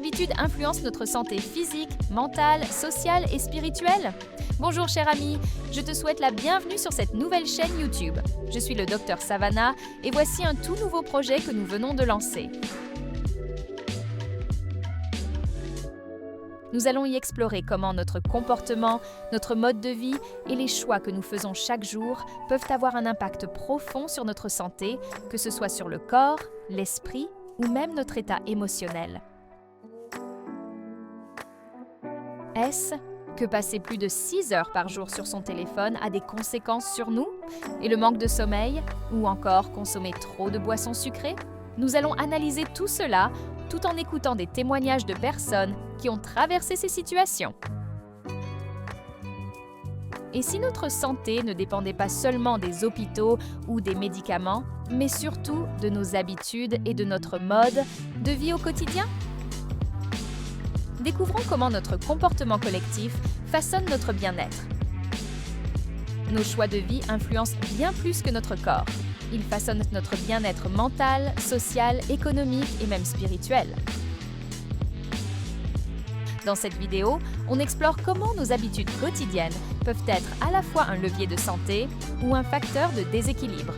habitudes influencent notre santé physique, mentale, sociale et spirituelle? Bonjour cher ami, je te souhaite la bienvenue sur cette nouvelle chaîne YouTube. Je suis le Dr Savannah et voici un tout nouveau projet que nous venons de lancer. Nous allons y explorer comment notre comportement, notre mode de vie et les choix que nous faisons chaque jour peuvent avoir un impact profond sur notre santé, que ce soit sur le corps, l'esprit ou même notre état émotionnel. Est-ce que passer plus de 6 heures par jour sur son téléphone a des conséquences sur nous? Et le manque de sommeil? Ou encore consommer trop de boissons sucrées? Nous allons analyser tout cela tout en écoutant des témoignages de personnes qui ont traversé ces situations. Et si notre santé ne dépendait pas seulement des hôpitaux ou des médicaments, mais surtout de nos habitudes et de notre mode de vie au quotidien? Découvrons comment notre comportement collectif façonne notre bien-être. Nos choix de vie influencent bien plus que notre corps. Ils façonnent notre bien-être mental, social, économique et même spirituel. Dans cette vidéo, on explore comment nos habitudes quotidiennes peuvent être à la fois un levier de santé ou un facteur de déséquilibre.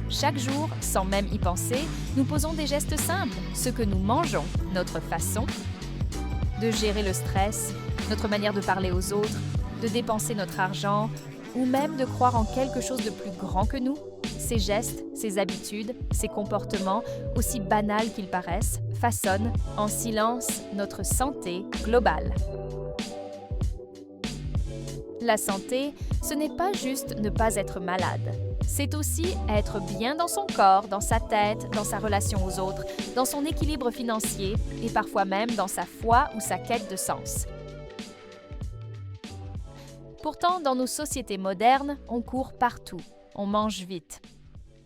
Chaque jour, sans même y penser, nous posons des gestes simples, ce que nous mangeons, notre façon de gérer le stress, notre manière de parler aux autres, de dépenser notre argent ou même de croire en quelque chose de plus grand que nous. Ces gestes, ces habitudes, ces comportements, aussi banals qu'ils paraissent, façonnent en silence notre santé globale. La santé, ce n'est pas juste ne pas être malade. C'est aussi être bien dans son corps, dans sa tête, dans sa relation aux autres, dans son équilibre financier et parfois même dans sa foi ou sa quête de sens. Pourtant, dans nos sociétés modernes, on court partout, on mange vite,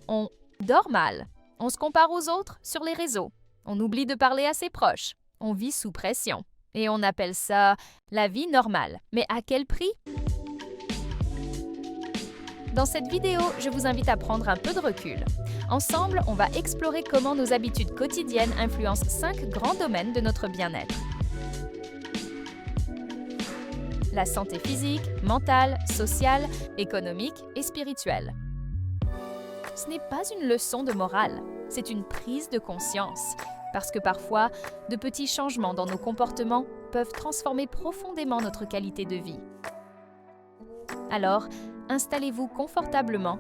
on dort mal, on se compare aux autres sur les réseaux, on oublie de parler à ses proches, on vit sous pression. Et on appelle ça la vie normale. Mais à quel prix? Dans cette vidéo, je vous invite à prendre un peu de recul. Ensemble, on va explorer comment nos habitudes quotidiennes influencent 5 grands domaines de notre bien-être. La santé physique, mentale, sociale, économique et spirituelle. Ce n'est pas une leçon de morale, c'est une prise de conscience. Parce que parfois, de petits changements dans nos comportements peuvent transformer profondément notre qualité de vie. Alors, installez-vous confortablement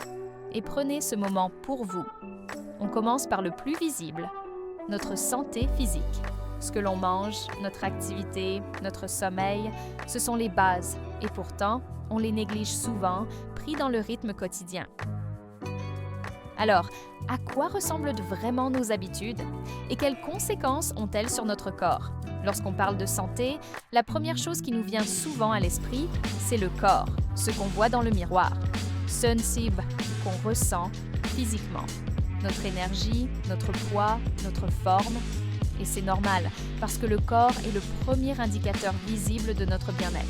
et prenez ce moment pour vous. On commence par le plus visible, notre santé physique. Ce que l'on mange, notre activité, notre sommeil, ce sont les bases et pourtant, on les néglige souvent, pris dans le rythme quotidien. Alors, à quoi ressemblent vraiment nos habitudes et quelles conséquences ont-elles sur notre corps? Lorsqu'on parle de santé, la première chose qui nous vient souvent à l'esprit, c'est le corps, ce qu'on voit dans le miroir, sensible, qu'on ressent physiquement. Notre énergie, notre poids, notre forme. Et c'est normal, parce que le corps est le premier indicateur visible de notre bien-être.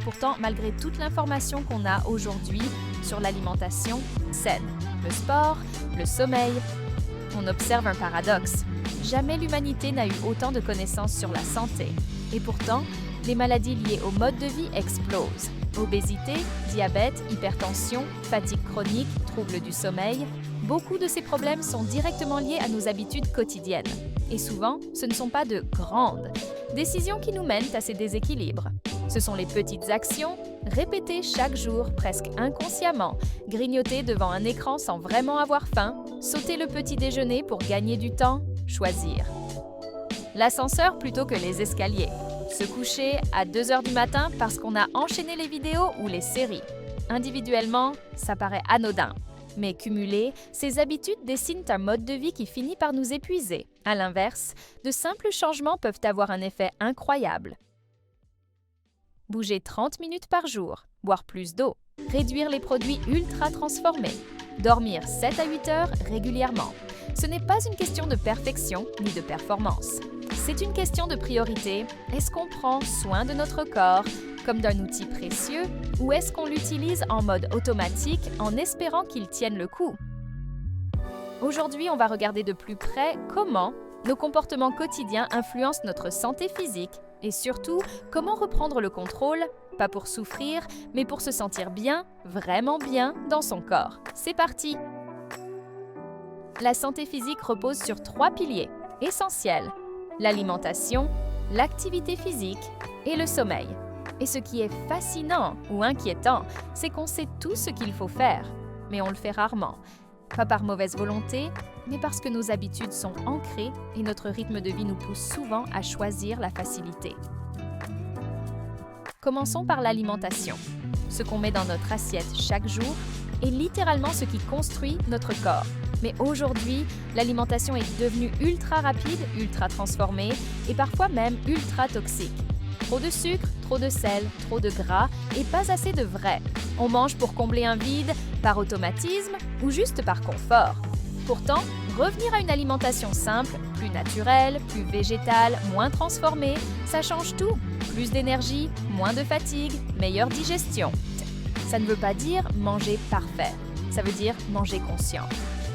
Pourtant, malgré toute l'information qu'on a aujourd'hui sur l'alimentation saine, le sport, le sommeil, on observe un paradoxe. Jamais l'humanité n'a eu autant de connaissances sur la santé. Et pourtant, les maladies liées au mode de vie explosent. Obésité, diabète, hypertension, fatigue chronique, troubles du sommeil, beaucoup de ces problèmes sont directement liés à nos habitudes quotidiennes. Et souvent, ce ne sont pas de grandes décisions qui nous mènent à ces déséquilibres. Ce sont les petites actions, répétées chaque jour, presque inconsciemment, grignoter devant un écran sans vraiment avoir faim, sauter le petit déjeuner pour gagner du temps, choisir. L'ascenseur plutôt que les escaliers. Se coucher à 2 heures du matin parce qu'on a enchaîné les vidéos ou les séries. Individuellement, ça paraît anodin. Mais cumulées, ces habitudes dessinent un mode de vie qui finit par nous épuiser. À l'inverse, de simples changements peuvent avoir un effet incroyable. Bouger 30 minutes par jour, boire plus d'eau, réduire les produits ultra transformés, dormir 7 à 8 heures régulièrement. Ce n'est pas une question de perfection ni de performance. C'est une question de priorité. Est-ce qu'on prend soin de notre corps comme d'un outil précieux ou est-ce qu'on l'utilise en mode automatique en espérant qu'il tienne le coup? Aujourd'hui, on va regarder de plus près comment nos comportements quotidiens influencent notre santé physique et surtout comment reprendre le contrôle, pas pour souffrir, mais pour se sentir bien, vraiment bien dans son corps. C'est parti! La santé physique repose sur 3 piliers essentiels: l'alimentation, l'activité physique et le sommeil. Et ce qui est fascinant ou inquiétant, c'est qu'on sait tout ce qu'il faut faire, mais on le fait rarement. Pas par mauvaise volonté, mais parce que nos habitudes sont ancrées et notre rythme de vie nous pousse souvent à choisir la facilité. Commençons par l'alimentation. Ce qu'on met dans notre assiette chaque jour est littéralement ce qui construit notre corps. Mais aujourd'hui, l'alimentation est devenue ultra rapide, ultra transformée et parfois même ultra toxique. Trop de sucre, trop de sel, trop de gras et pas assez de vrai. On mange pour combler un vide, par automatisme ou juste par confort. Pourtant, revenir à une alimentation simple, plus naturelle, plus végétale, moins transformée, ça change tout. Plus d'énergie, moins de fatigue, meilleure digestion. Ça ne veut pas dire manger parfait, ça veut dire manger conscient.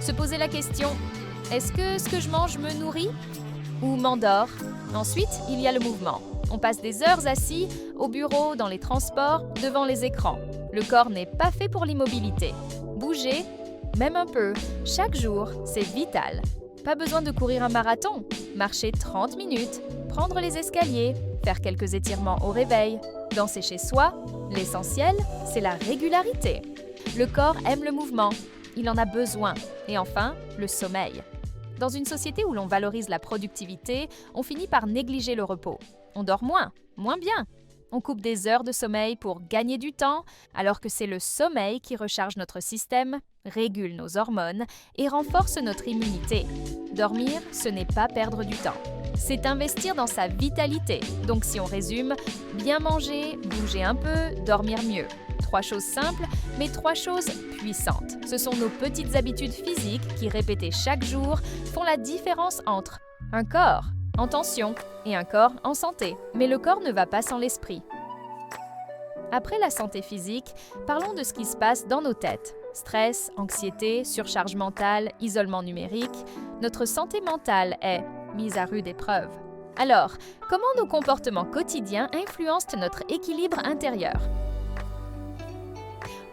Se poser la question, est-ce que ce que je mange me nourrit ou m'endort? Ensuite, il y a le mouvement. On passe des heures assis, au bureau, dans les transports, devant les écrans. Le corps n'est pas fait pour l'immobilité. Bouger, même un peu, chaque jour, c'est vital. Pas besoin de courir un marathon, marcher 30 minutes, prendre les escaliers, faire quelques étirements au réveil. Danser chez soi, l'essentiel, c'est la régularité. Le corps aime le mouvement, il en a besoin. Et enfin, le sommeil. Dans une société où l'on valorise la productivité, on finit par négliger le repos. On dort moins bien. On coupe des heures de sommeil pour gagner du temps, alors que c'est le sommeil qui recharge notre système, régule nos hormones et renforce notre immunité. Dormir, ce n'est pas perdre du temps. C'est investir dans sa vitalité. Donc si on résume, bien manger, bouger un peu, dormir mieux. 3 choses simples, mais 3 choses puissantes. Ce sont nos petites habitudes physiques qui, répétées chaque jour, font la différence entre un corps en tension et un corps en santé. Mais le corps ne va pas sans l'esprit. Après la santé physique, parlons de ce qui se passe dans nos têtes. Stress, anxiété, surcharge mentale, isolement numérique. Notre santé mentale est mise à rude épreuve. Alors, comment nos comportements quotidiens influencent notre équilibre intérieur?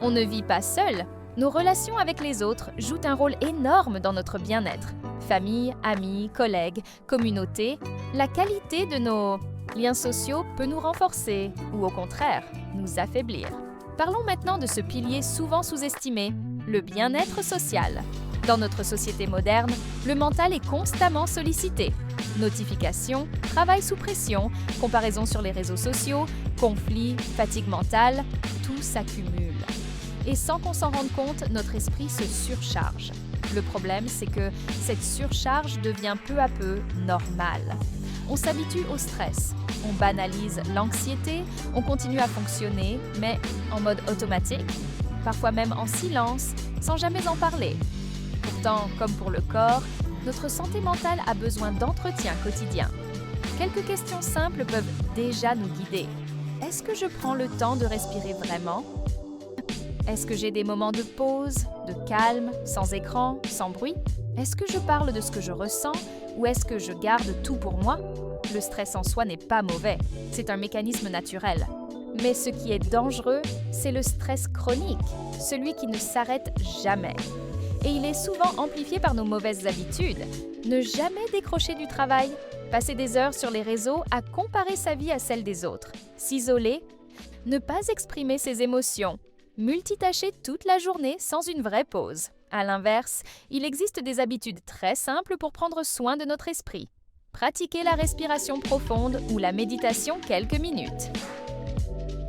On ne vit pas seul. Nos relations avec les autres jouent un rôle énorme dans notre bien-être. Famille, amis, collègues, communauté, la qualité de nos liens sociaux peut nous renforcer ou au contraire, nous affaiblir. Parlons maintenant de ce pilier souvent sous-estimé, le bien-être social. Dans notre société moderne, le mental est constamment sollicité. Notifications, travail sous pression, comparaison sur les réseaux sociaux, conflits, fatigue mentale, tout s'accumule. Et sans qu'on s'en rende compte, notre esprit se surcharge. Le problème, c'est que cette surcharge devient peu à peu normale. On s'habitue au stress, on banalise l'anxiété, on continue à fonctionner, mais en mode automatique, parfois même en silence, sans jamais en parler. Pourtant, comme pour le corps, notre santé mentale a besoin d'entretien quotidien. Quelques questions simples peuvent déjà nous guider. Est-ce que je prends le temps de respirer vraiment? Est-ce que j'ai des moments de pause, de calme, sans écran, sans bruit? Est-ce que je parle de ce que je ressens ou est-ce que je garde tout pour moi? Le stress en soi n'est pas mauvais, c'est un mécanisme naturel. Mais ce qui est dangereux, c'est le stress chronique, celui qui ne s'arrête jamais. Et il est souvent amplifié par nos mauvaises habitudes. Ne jamais décrocher du travail, passer des heures sur les réseaux à comparer sa vie à celle des autres, s'isoler, ne pas exprimer ses émotions, multitâcher toute la journée sans une vraie pause. À l'inverse, il existe des habitudes très simples pour prendre soin de notre esprit. Pratiquer la respiration profonde ou la méditation quelques minutes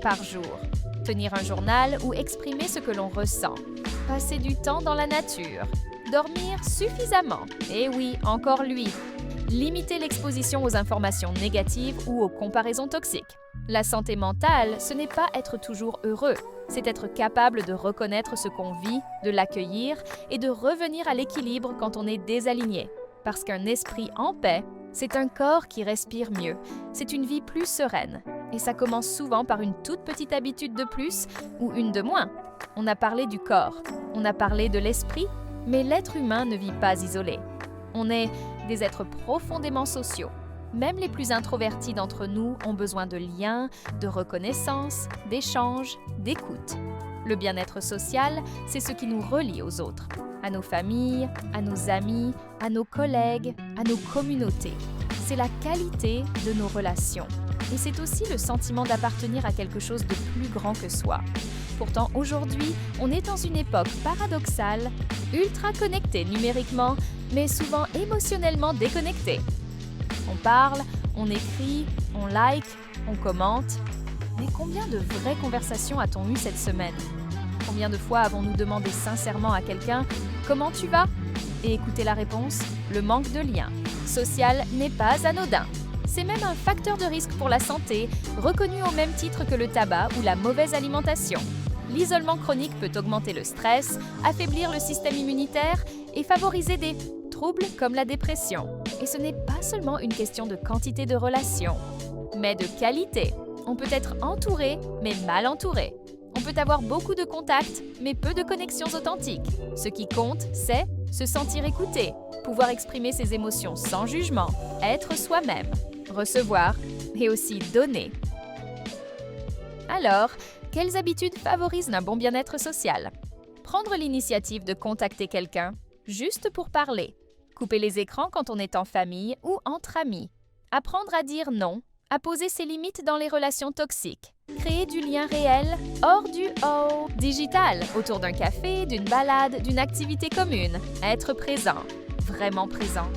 par jour. Tenir un journal ou exprimer ce que l'on ressent. Passer du temps dans la nature. Dormir suffisamment. Et oui, encore lui. Limiter l'exposition aux informations négatives ou aux comparaisons toxiques. La santé mentale, ce n'est pas être toujours heureux. C'est être capable de reconnaître ce qu'on vit, de l'accueillir et de revenir à l'équilibre quand on est désaligné. Parce qu'un esprit en paix, c'est un corps qui respire mieux. C'est une vie plus sereine. Et ça commence souvent par une toute petite habitude de plus ou une de moins. On a parlé du corps, on a parlé de l'esprit, Mais l'être humain ne vit pas isolé. On est des êtres profondément sociaux. Même les plus introvertis d'entre nous ont besoin de liens, de reconnaissance, d'échanges, d'écoute. Le bien-être social, c'est ce qui nous relie aux autres, à nos familles, à nos amis, à nos collègues, à nos communautés. C'est la qualité de nos relations. Et c'est aussi le sentiment d'appartenir à quelque chose de plus grand que soi. Pourtant, aujourd'hui, on est dans une époque paradoxale, ultra connectée numériquement, mais souvent émotionnellement déconnectée. On parle, on écrit, on like, on commente. Mais combien de vraies conversations a-t-on eu cette semaine? Combien de fois avons-nous demandé sincèrement à quelqu'un « Comment tu vas ?» Et écouter la réponse « Le manque de lien social n'est pas anodin ». C'est même un facteur de risque pour la santé, reconnu au même titre que le tabac ou la mauvaise alimentation. L'isolement chronique peut augmenter le stress, affaiblir le système immunitaire et favoriser des troubles comme la dépression. Et ce n'est pas seulement une question de quantité de relations, mais de qualité. On peut être entouré, mais mal entouré. On peut avoir beaucoup de contacts, mais peu de connexions authentiques. Ce qui compte, c'est se sentir écouté, pouvoir exprimer ses émotions sans jugement, être soi-même, recevoir et aussi donner. Alors, quelles habitudes favorisent un bon bien-être social? Prendre l'initiative de contacter quelqu'un, juste pour parler. Couper les écrans quand on est en famille ou entre amis. Apprendre à dire non, à poser ses limites dans les relations toxiques. Créer du lien réel hors du digital, autour d'un café, d'une balade, d'une activité commune. Être présent, vraiment présent.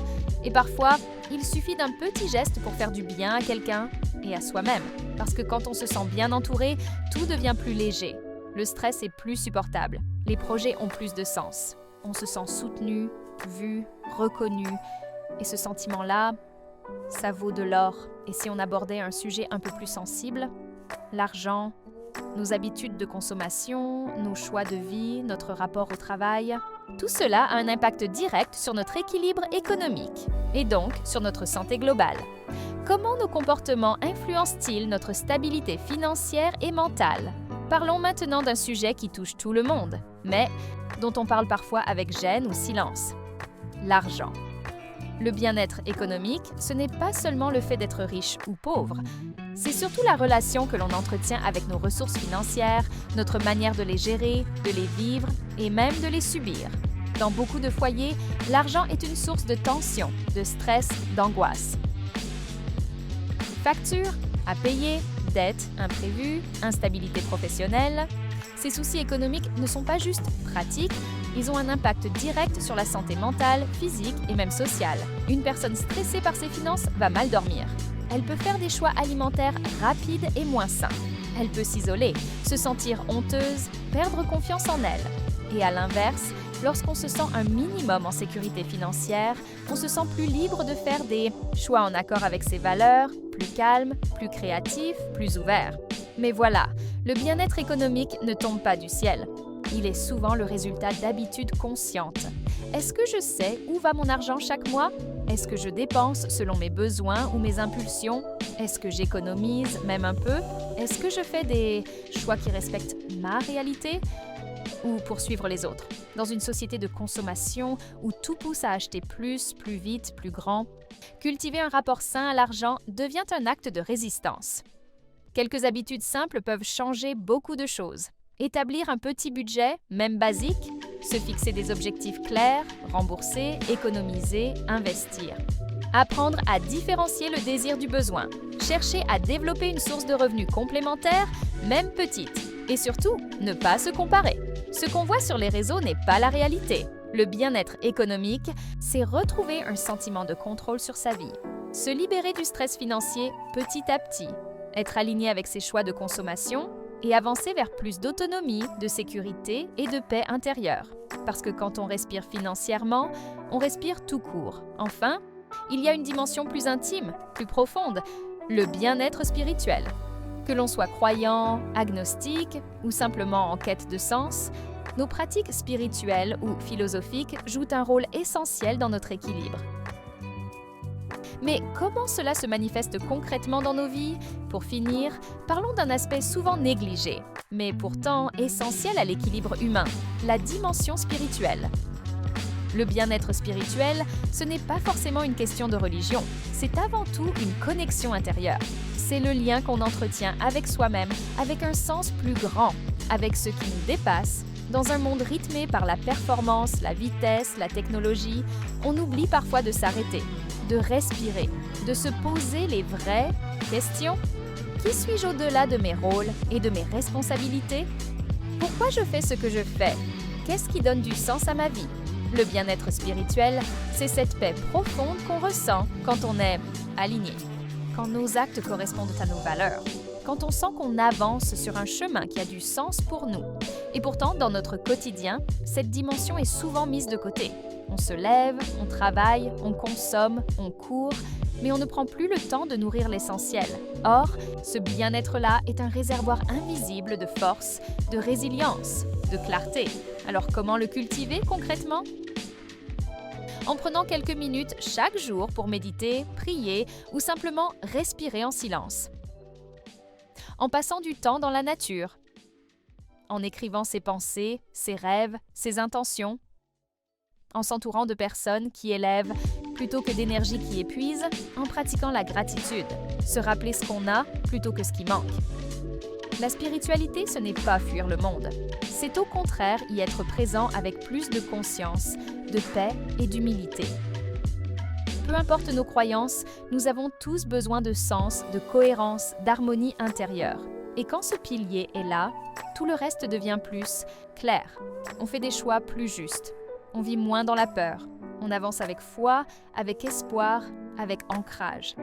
Et parfois, il suffit d'un petit geste pour faire du bien à quelqu'un et à soi-même. Parce que quand on se sent bien entouré, tout devient plus léger. Le stress est plus supportable. Les projets ont plus de sens. On se sent soutenu, vu, reconnu. Et ce sentiment-là, ça vaut de l'or. Et si on abordait un sujet un peu plus sensible, l'argent, nos habitudes de consommation, nos choix de vie, notre rapport au travail, tout cela a un impact direct sur notre équilibre économique et donc sur notre santé globale. Comment nos comportements influencent-ils notre stabilité financière et mentale? Parlons maintenant d'un sujet qui touche tout le monde, mais dont on parle parfois avec gêne ou silence. L'argent. Le bien-être économique, ce n'est pas seulement le fait d'être riche ou pauvre, c'est surtout la relation que l'on entretient avec nos ressources financières, notre manière de les gérer, de les vivre et même de les subir. Dans beaucoup de foyers, l'argent est une source de tension, de stress, d'angoisse. Factures à payer, dettes imprévues, instabilité professionnelle. Ces soucis économiques ne sont pas juste pratiques, ils ont un impact direct sur la santé mentale, physique et même sociale. Une personne stressée par ses finances va mal dormir. Elle peut faire des choix alimentaires rapides et moins sains. Elle peut s'isoler, se sentir honteuse, perdre confiance en elle. Et à l'inverse, lorsqu'on se sent un minimum en sécurité financière, on se sent plus libre de faire des choix en accord avec ses valeurs, plus calme, plus créatif, plus ouvert. Mais voilà, le bien-être économique ne tombe pas du ciel. Il est souvent le résultat d'habitudes conscientes. Est-ce que je sais où va mon argent chaque mois? Est-ce que je dépense selon mes besoins ou mes impulsions? Est-ce que j'économise, même un peu? Est-ce que je fais des choix qui respectent ma réalité? Ou poursuivre les autres? Dans une société de consommation où tout pousse à acheter plus, plus vite, plus grand, cultiver un rapport sain à l'argent devient un acte de résistance. Quelques habitudes simples peuvent changer beaucoup de choses. Établir un petit budget, même basique, se fixer des objectifs clairs, rembourser, économiser, investir. Apprendre à différencier le désir du besoin. Chercher à développer une source de revenus complémentaire, même petite. Et surtout, ne pas se comparer. Ce qu'on voit sur les réseaux n'est pas la réalité. Le bien-être économique, c'est retrouver un sentiment de contrôle sur sa vie. Se libérer du stress financier petit à petit. Être aligné avec ses choix de consommation et avancer vers plus d'autonomie, de sécurité et de paix intérieure. Parce que quand on respire financièrement, on respire tout court. Enfin, il y a une dimension plus intime, plus profonde, le bien-être spirituel. Que l'on soit croyant, agnostique ou simplement en quête de sens, nos pratiques spirituelles ou philosophiques jouent un rôle essentiel dans notre équilibre. Mais comment cela se manifeste concrètement dans nos vies? Pour finir, parlons d'un aspect souvent négligé, mais pourtant essentiel à l'équilibre humain, la dimension spirituelle. Le bien-être spirituel, ce n'est pas forcément une question de religion, c'est avant tout une connexion intérieure. C'est le lien qu'on entretient avec soi-même, avec un sens plus grand, avec ce qui nous dépasse. Dans un monde rythmé par la performance, la vitesse, la technologie, on oublie parfois de s'arrêter, de respirer, de se poser les vraies questions. Qui suis-je au-delà de mes rôles et de mes responsabilités? Pourquoi je fais ce que je fais? Qu'est-ce qui donne du sens à ma vie? Le bien-être spirituel, c'est cette paix profonde qu'on ressent quand on est aligné, quand nos actes correspondent à nos valeurs, quand on sent qu'on avance sur un chemin qui a du sens pour nous. Et pourtant, dans notre quotidien, cette dimension est souvent mise de côté. On se lève, on travaille, on consomme, on court, mais on ne prend plus le temps de nourrir l'essentiel. Or, ce bien-être-là est un réservoir invisible de force, de résilience, de clarté. Alors comment le cultiver concrètement? En prenant quelques minutes chaque jour pour méditer, prier ou simplement respirer en silence. En passant du temps dans la nature. En écrivant ses pensées, ses rêves, ses intentions. En s'entourant de personnes qui élèvent plutôt que d'énergie qui épuise, en pratiquant la gratitude, se rappeler ce qu'on a plutôt que ce qui manque. La spiritualité, ce n'est pas fuir le monde. C'est au contraire y être présent avec plus de conscience, de paix et d'humilité. Peu importe nos croyances, nous avons tous besoin de sens, de cohérence, d'harmonie intérieure. Et quand ce pilier est là, tout le reste devient plus clair. On fait des choix plus justes. On vit moins dans la peur. On avance avec foi, avec espoir, avec ancrage.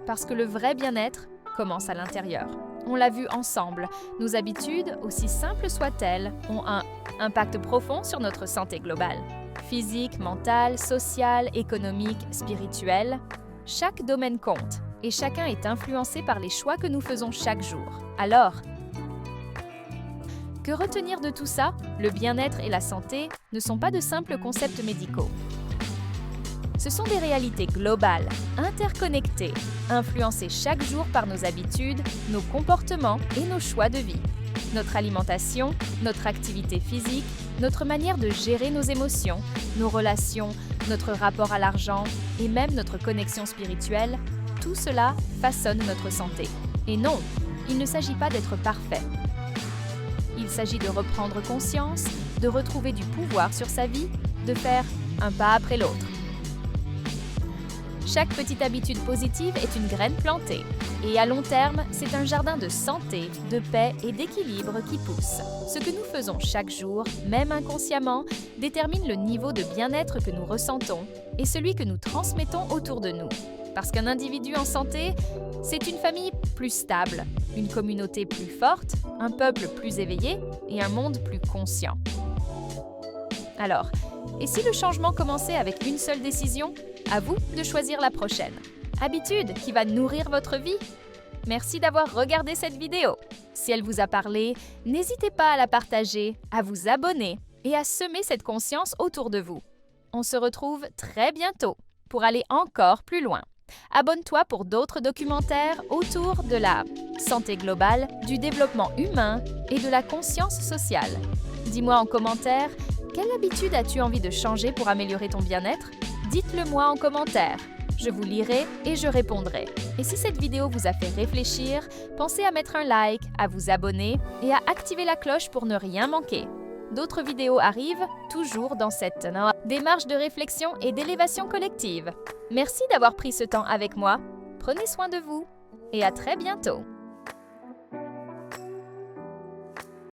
Parce que le vrai bien-être commence à l'intérieur. On l'a vu ensemble, nos habitudes, aussi simples soient-elles, ont un impact profond sur notre santé globale. Physique, mentale, sociale, économique, spirituelle, chaque domaine compte et chacun est influencé par les choix que nous faisons chaque jour. Alors, que retenir de tout ça? Le bien-être et la santé ne sont pas de simples concepts médicaux. Ce sont des réalités globales, interconnectées, influencées chaque jour par nos habitudes, nos comportements et nos choix de vie. Notre alimentation, notre activité physique, notre manière de gérer nos émotions, nos relations, notre rapport à l'argent et même notre connexion spirituelle, tout cela façonne notre santé. Et non, il ne s'agit pas d'être parfait. Il s'agit de reprendre conscience, de retrouver du pouvoir sur sa vie, de faire un pas après l'autre. Chaque petite habitude positive est une graine plantée. Et à long terme, c'est un jardin de santé, de paix et d'équilibre qui pousse. Ce que nous faisons chaque jour, même inconsciemment, détermine le niveau de bien-être que nous ressentons et celui que nous transmettons autour de nous. Parce qu'un individu en santé, c'est une famille plus stable, une communauté plus forte, un peuple plus éveillé et un monde plus conscient. Alors, et si le changement commençait avec une seule décision? À vous de choisir la prochaine. Habitude qui va nourrir votre vie? Merci d'avoir regardé cette vidéo. Si elle vous a parlé, n'hésitez pas à la partager, à vous abonner et à semer cette conscience autour de vous. On se retrouve très bientôt pour aller encore plus loin. Abonne-toi pour d'autres documentaires autour de la santé globale, du développement humain et de la conscience sociale. Dis-moi en commentaire, quelle habitude as-tu envie de changer pour améliorer ton bien-être? Dites-le moi en commentaire. Je vous lirai et je répondrai. Et si cette vidéo vous a fait réfléchir, pensez à mettre un like, à vous abonner et à activer la cloche pour ne rien manquer. D'autres vidéos arrivent, toujours dans cette démarche de réflexion et d'élévation collective. Merci d'avoir pris ce temps avec moi. Prenez soin de vous et à très bientôt.